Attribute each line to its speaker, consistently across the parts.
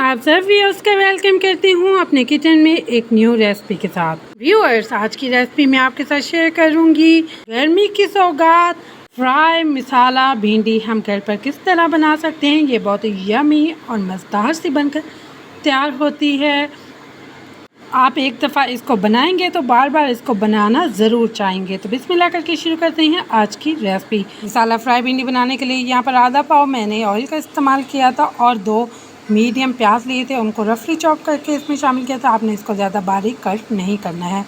Speaker 1: आप सब व्यूअर्स का वेलकम करती हूँ अपने किचन में एक न्यू रेसिपी के साथ। व्यूअर्स, आज की रेसिपी मैं आपके साथ शेयर करूँगी गर्मी की सौगात फ्राई मसाला भिंडी हम घर पर किस तरह बना सकते हैं। ये बहुत ही यमी और मज़ेदार सी बनकर तैयार होती है। आप एक दफ़ा इसको बनाएंगे तो बार बार इसको बनाना ज़रूर चाहेंगे। तो बिस्मिल्लाह करके शुरू करते हैं आज की रेसिपी। मसाला फ्राई भिंडी बनाने के लिए यहाँ पर आधा पाव मैंने ऑयल का इस्तेमाल किया था और 2 मीडियम प्याज लिए थे, उनको रफली चॉप करके इसमें शामिल किया था। आपने इसको ज़्यादा बारीक कट नहीं करना है।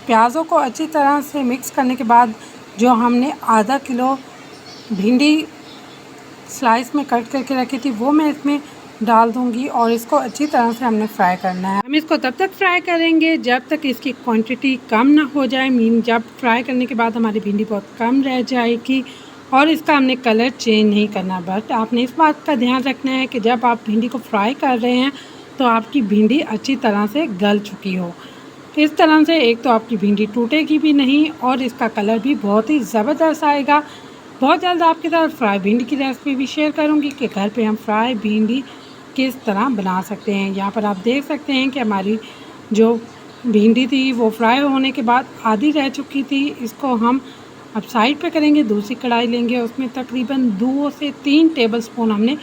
Speaker 1: प्याज़ों को अच्छी तरह से मिक्स करने के बाद जो हमने आधा किलो भिंडी स्लाइस में कट करके रखी थी वो मैं इसमें डाल दूंगी और इसको अच्छी तरह से हमने फ्राई करना है। हम इसको तब तक फ्राई करेंगे जब तक इसकी क्वांटिटी कम ना हो जाए। मीन जब फ्राई करने के बाद हमारी भिंडी बहुत कम रह जाएगी और इसका हमने कलर चेंज नहीं करना। बट आपने इस बात का ध्यान रखना है कि जब आप भिंडी को फ्राई कर रहे हैं तो आपकी भिंडी अच्छी तरह से गल चुकी हो। इस तरह से एक तो आपकी भिंडी टूटेगी भी नहीं और इसका कलर भी बहुत ही ज़बरदस्त आएगा। बहुत जल्द आपके साथ फ्राई भिंडी की रेसिपी भी शेयर करूंगी कि घर पे हम फ्राई भिंडी किस तरह बना सकते हैं। यहाँ पर आप देख सकते हैं कि हमारी जो भिंडी थी वो फ्राई होने के बाद आधी रह चुकी थी। इसको हम अब साइड पे करेंगे। दूसरी कढ़ाई लेंगे, उसमें तकरीबन 2 से 3 टेबलस्पून हमने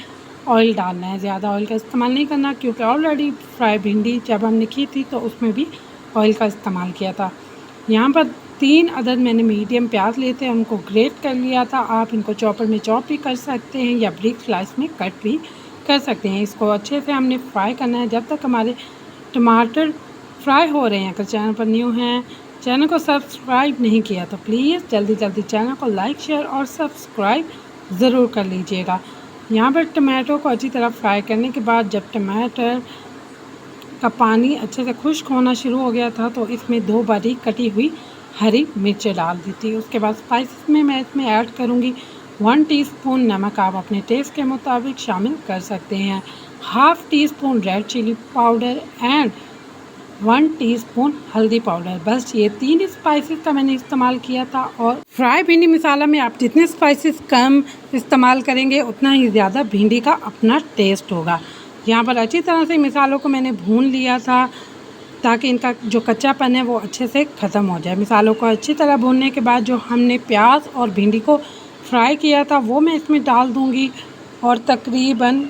Speaker 1: ऑयल डालना है। ज़्यादा ऑयल का इस्तेमाल नहीं करना क्योंकि ऑलरेडी फ्राई भिंडी जब हमने की थी तो उसमें भी ऑयल का इस्तेमाल किया था। यहाँ पर 3 अदद मैंने मीडियम प्याज लिए थे, उनको ग्रेट कर लिया था। आप इनको चॉपर में चॉप भी कर सकते हैं या ब्रिक स्लाइस में कट भी कर सकते हैं। इसको अच्छे से हमने फ्राई करना है जब तक हमारे टमाटर फ्राई हो रहे हैं। अगर चैनल पर न्यू हैं, चैनल को सब्सक्राइब नहीं किया तो प्लीज़ जल्दी जल्दी चैनल को लाइक शेयर और सब्सक्राइब ज़रूर कर लीजिएगा। यहाँ पर टमाटो को अच्छी तरह फ्राई करने के बाद जब टमाटर का पानी अच्छे से खुश्क होना शुरू हो गया था तो इसमें 2 बारीक कटी हुई हरी मिर्चें डाल दी थी। उसके बाद स्पाइसेस में मैं इसमें ऐड करूँगी 1 टीस्पून नमक। आप अपने टेस्ट के मुताबिक शामिल कर सकते हैं। Half teaspoon red chilli powder and 1 teaspoon हल्दी पाउडर। बस ये 3 स्पाइसेस का मैंने इस्तेमाल किया था। और फ्राई भिंडी मसाला में आप जितने स्पाइसेस कम इस्तेमाल करेंगे उतना ही ज़्यादा भिंडी का अपना टेस्ट होगा। यहाँ पर अच्छी तरह से मसालों को मैंने भून लिया था ताकि इनका जो कच्चापन है वो अच्छे से ख़त्म हो जाए। मसालों को अच्छी तरह भूनने के बाद जो हमने प्याज और भिंडी को फ्राई किया था वो मैं इसमें डाल दूँगी और तकरीबन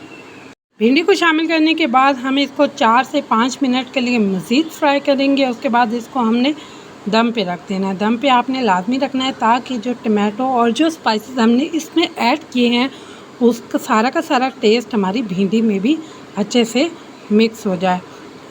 Speaker 1: भिंडी को शामिल करने के बाद हम इसको 4 से 5 मिनट के लिए मज़ीद फ्राई करेंगे। उसके बाद इसको हमने दम पे रख देना है। दम पे आपने लाजमी रखना है ताकि जो टमाटो और जो स्पाइसेस हमने इसमें ऐड किए हैं उसका सारा का सारा टेस्ट हमारी भिंडी में भी अच्छे से मिक्स हो जाए।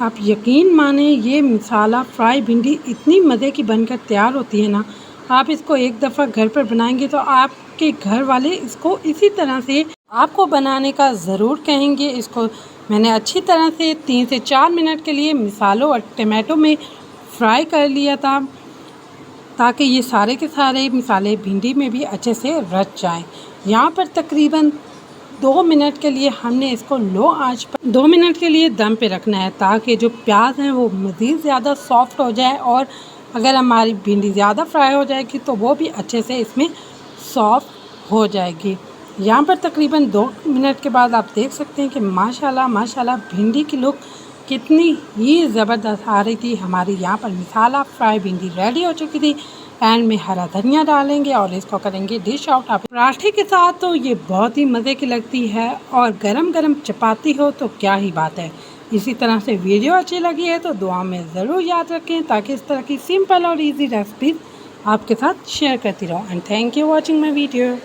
Speaker 1: आप यकीन माने ये मसाला फ्राई भिंडी इतनी मज़े की बनकर तैयार होती है ना, आप इसको एक दफ़ा घर पर बनाएंगे तो आपके घर वाले इसको इसी तरह से आपको बनाने का ज़रूर कहेंगे। इसको मैंने अच्छी तरह से 3 से 4 मिनट के लिए मसालों और टमाटो में फ्राई कर लिया था ताकि ये सारे के सारे मसाले भिंडी में भी अच्छे से रच जाएं। यहाँ पर तकरीबन 2 मिनट के लिए हमने इसको लो आंच पर 2 मिनट के लिए दम पे रखना है ताकि जो प्याज हैं वो मज़ीद ज़्यादा सॉफ्ट हो जाए और अगर हमारी भिंडी ज़्यादा फ्राई हो जाएगी तो वो भी अच्छे से इसमें सॉफ्ट हो जाएगी। यहाँ पर तकरीबन 2 मिनट के बाद आप देख सकते हैं कि माशाल्लाह माशाल्लाह भिंडी की लुक कितनी ही ज़बरदस्त आ रही थी। हमारी यहाँ पर मसाला फ्राई भिंडी रेडी हो चुकी थी। एंड में हरा धनिया डालेंगे और इसको करेंगे डिश आउट। आप पराठे के साथ तो ये बहुत ही मज़े की लगती है और गरम गरम चपाती हो तो क्या ही बात है। इसी तरह से वीडियो अच्छी लगी है तो दुआ में ज़रूर याद रखें ताकि इस तरह की सिंपल और ईजी रेसिपीज़ आपके साथ शेयर करती रहूँ। And thank you watching my video.